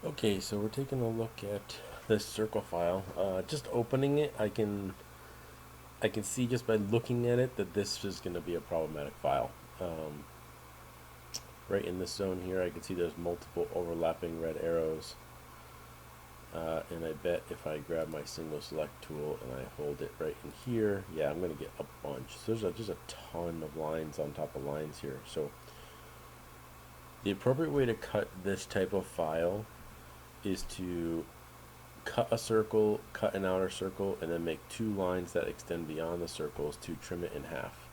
Okay, so we're taking a look at this circle file. Just opening it, I can see just by looking at it that this is going to be a problematic file. Right in this zone here, I can see there's multiple overlapping red arrows, and I bet if I grab my single select tool and I hold it right in here, yeah, I'm going to get a bunch. So there's just a ton of lines on top of lines here. So the appropriate way to cut this type of file is to cut a circle, cut an outer circle, and then make two lines that extend beyond the circles to trim it in half.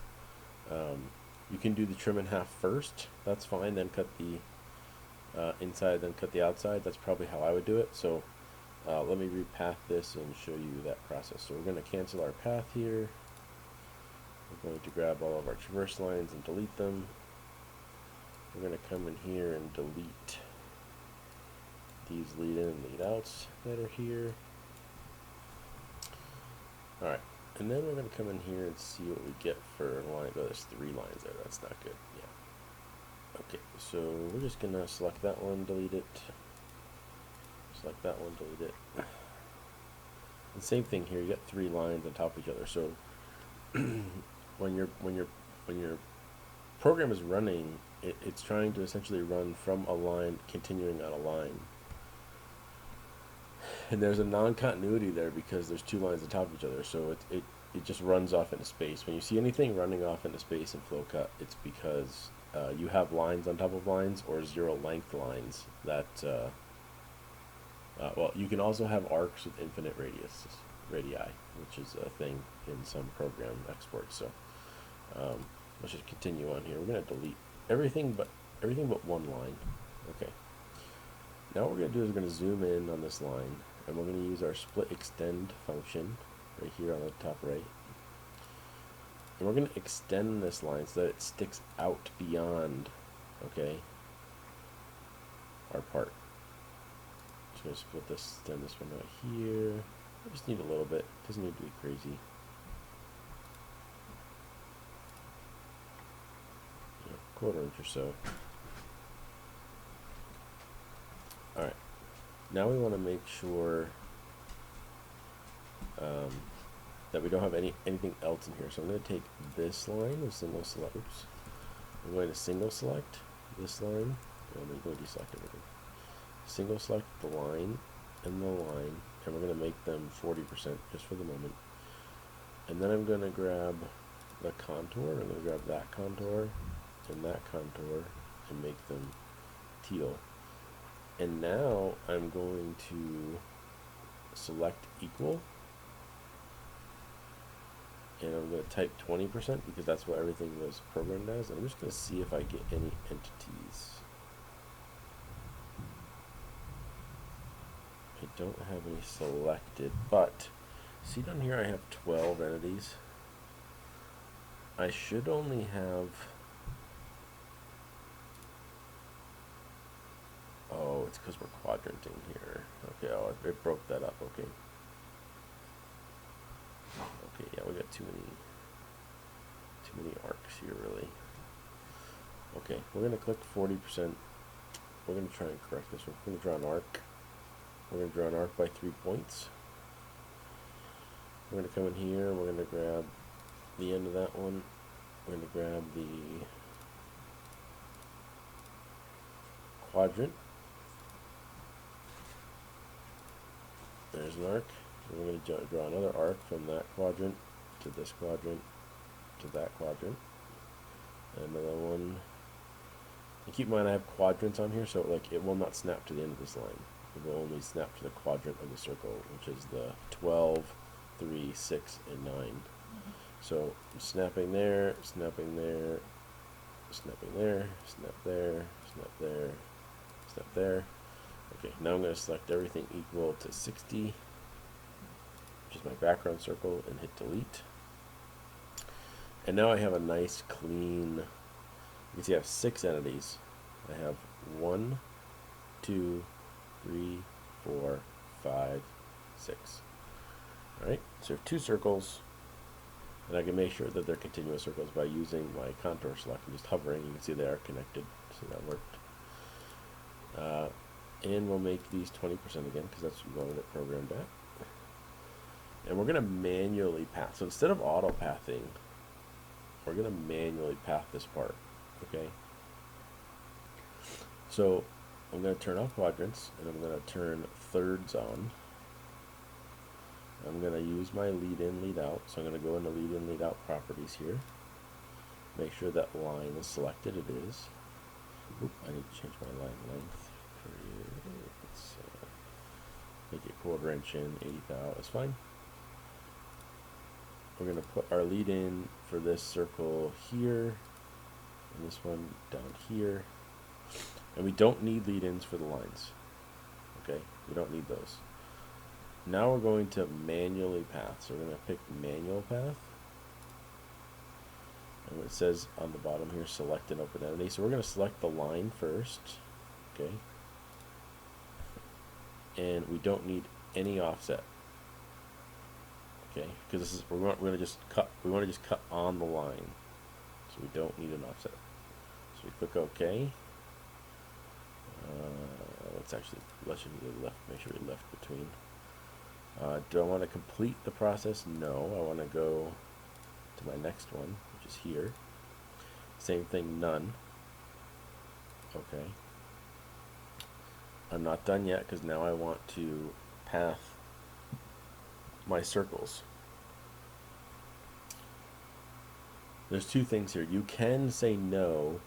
You can do the trim in half first, that's fine, then cut the inside, then cut the outside. That's probably how I would do it. So let me repath this and show you that process. So we're going to cancel our path here. We're going to grab all of our traverse lines and delete them. We're going to come in here and delete these lead in and lead outs that are here. Alright, and then we're going to come in here and see what we get for line. Oh, there's 3 lines there. That's not good. Yeah. Okay, so we're just going to select that one, delete it. Select that one, delete it. And same thing here. You got 3 lines on top of each other. So when your program is running, it's trying to essentially run from a line, continuing on a line. And there's a non-continuity there because there's 2 lines on top of each other, so it just runs off into space. When you see anything running off into space in FlowCut, it's because you have lines on top of lines or 0 length lines that, well, you can also have arcs with infinite radii, which is a thing in some program exports. So let's just continue on here. We're going to delete everything but one line. Okay. Now what we're going to do is we're going to zoom in on this line, and we're going to use our split extend function right here on the top right. And we're going to extend this line so that it sticks out beyond, okay, our part. Just going to split this, extend this one out here. I just need a little bit. It doesn't need to be crazy. Quarter inch or so. Alright, now we want to make sure that we don't have anything else in here. So I'm going to take this line of single select. Oops. I'm going to single select this line. I'm going to deselect everything. Single select the line and the line, and we're going to make them 40% just for the moment. And then I'm going to grab the contour. I'm going to grab that contour and that contour and make them teal. And now I'm going to select equal, and I'm going to type 20% because that's what everything was programmed as. And I'm just going to see if I get any entities. I don't have any selected, but see down here I have 12 entities. I should only have, oh, it's because we're quadranting here. Okay, oh, it broke that up. Okay. Okay, yeah, we got too many arcs here, really. Okay, we're gonna click 40%. We're gonna try and correct this one. We're gonna draw an arc. We're gonna draw an arc by 3 points. We're gonna come in here. We're gonna grab the end of that one. We're gonna grab the quadrant. There's an arc. We're going to draw another arc from that quadrant to this quadrant to that quadrant. And another one. And keep in mind I have quadrants on here, so like it will not snap to the end of this line. It will only snap to the quadrant of the circle, which is the 12, 3, 6, and 9. So snapping there, snapping there, snapping there, snap there, snap there, snap there. Okay, now I'm going to select everything equal to 60, which is my background circle, and hit delete. And now I have a nice clean, you can see I have 6 entities. I have 1, 2, 3, 4, 5, 6. Alright, so I have 2 circles, and I can make sure that they're continuous circles by using my contour select and just hovering. You can see they are connected, so that worked. And we'll make these 20% again because that's what we wanted it programmed at. And we're going to manually path. So instead of auto pathing, we're going to manually path this part. Okay. So I'm going to turn off quadrants and I'm going to turn thirds on. I'm going to use my lead in, lead out. So I'm going to go into lead in, lead out properties here. Make sure that line is selected. It is. Oop, I need to change my line length. Let's make it 1/4 inch in, 80 thou. That's fine. We're going to put our lead in for this circle here, and this one down here. And we don't need lead ins for the lines. Okay, we don't need those. Now we're going to manually path. So we're going to pick manual path. And it says on the bottom here, select an open entity. So we're going to select the line first. Okay. And we don't need any offset. Okay, because this is we're going to just cut. We want to just cut on the line, so we don't need an offset. So we click OK. Let's make sure we left between. Do I want to complete the process? No, I want to go to my next one, which is here. Same thing, none. Okay. I'm not done yet because now I want to path my circles. There's two things here. You can say no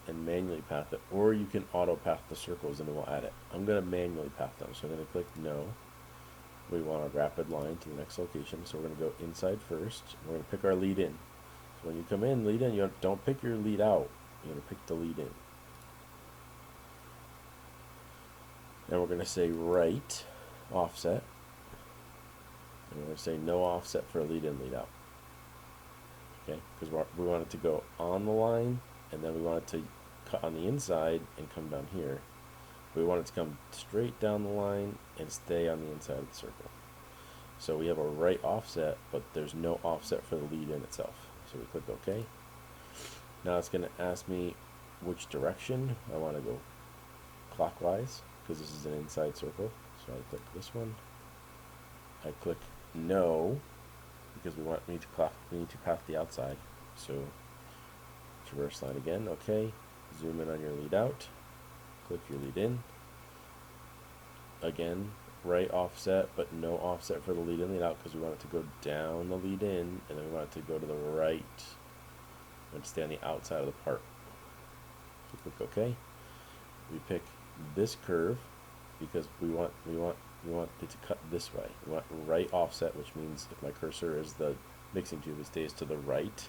and manually path it, or you can auto path the circles and it will add it. I'm going to manually path them, so I'm going to click no. We want a rapid line to the next location, so we're going to go inside first. We're going to pick our lead in. So when you come in, lead in, you don't pick your lead out. You're going to pick the lead in. And we're going to say right offset. And we're going to say no offset for lead in, lead out. Okay, because we want it to go on the line, and then we want it to cut on the inside and come down here. We want it to come straight down the line and stay on the inside of the circle. So we have a right offset, but there's no offset for the lead in itself. So we click OK. Now it's going to ask me which direction. I want to go clockwise because this is an inside circle. So I click this one. I click no because we need to path the outside. So traverse line again. OK. Zoom in on your lead out. Click your lead in. Again, right offset, but no offset for the lead in, lead out because we want it to go down the lead in, and then we want it to go to the right. We want to stay on the outside of the part. So click OK. We pick this curve because we want it to cut this way. We want right offset, which means if my cursor is the mixing tube, it stays to the right,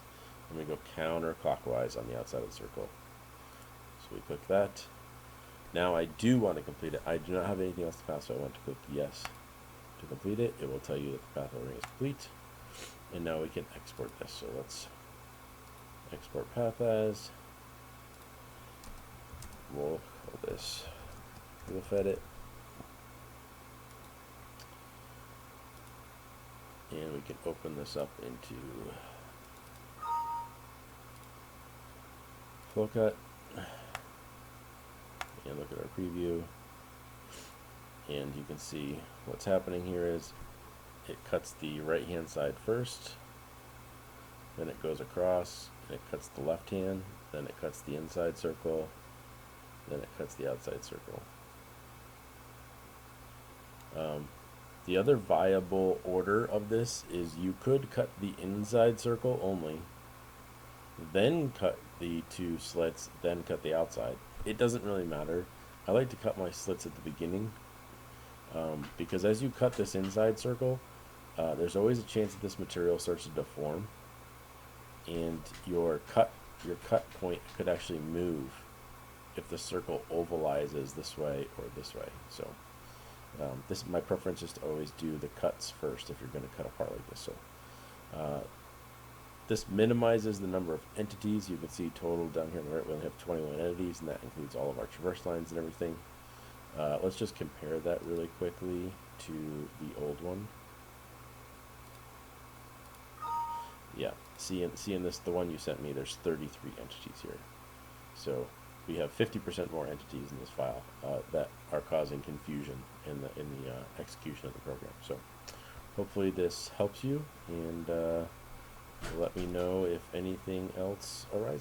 and we go counterclockwise on the outside of the circle. So we click that. Now I do want to complete it. I do not have anything else to pass, so I want to click yes to complete it. It will tell you that the path ordering is complete. And now we can export this. So let's export path as. We'll call this FlowPath. And we can open this up into FlowCut. And look at our preview, and you can see what's happening here is it cuts the right hand side first, then it goes across, and it cuts the left hand, then it cuts the inside circle, then it cuts the outside circle. The other viable order of this is you could cut the inside circle only, then cut the two slits, then cut the outside. It doesn't really matter. I like to cut my slits at the beginning because as you cut this inside circle, there's always a chance that this material starts to deform, and your cut point could actually move if the circle ovalizes this way or this way. So my preference is to always do the cuts first if you're going to cut a part like this. So this minimizes the number of entities. You can see total down here on the right, we only have 21 entities, and that includes all of our traverse lines and everything. Let's just compare that really quickly to the old one. Yeah, see in this, the one you sent me, there's 33 entities here. So we have 50% more entities in this file that are causing confusion in the execution of the program. So hopefully this helps you, and let me know if anything else arises.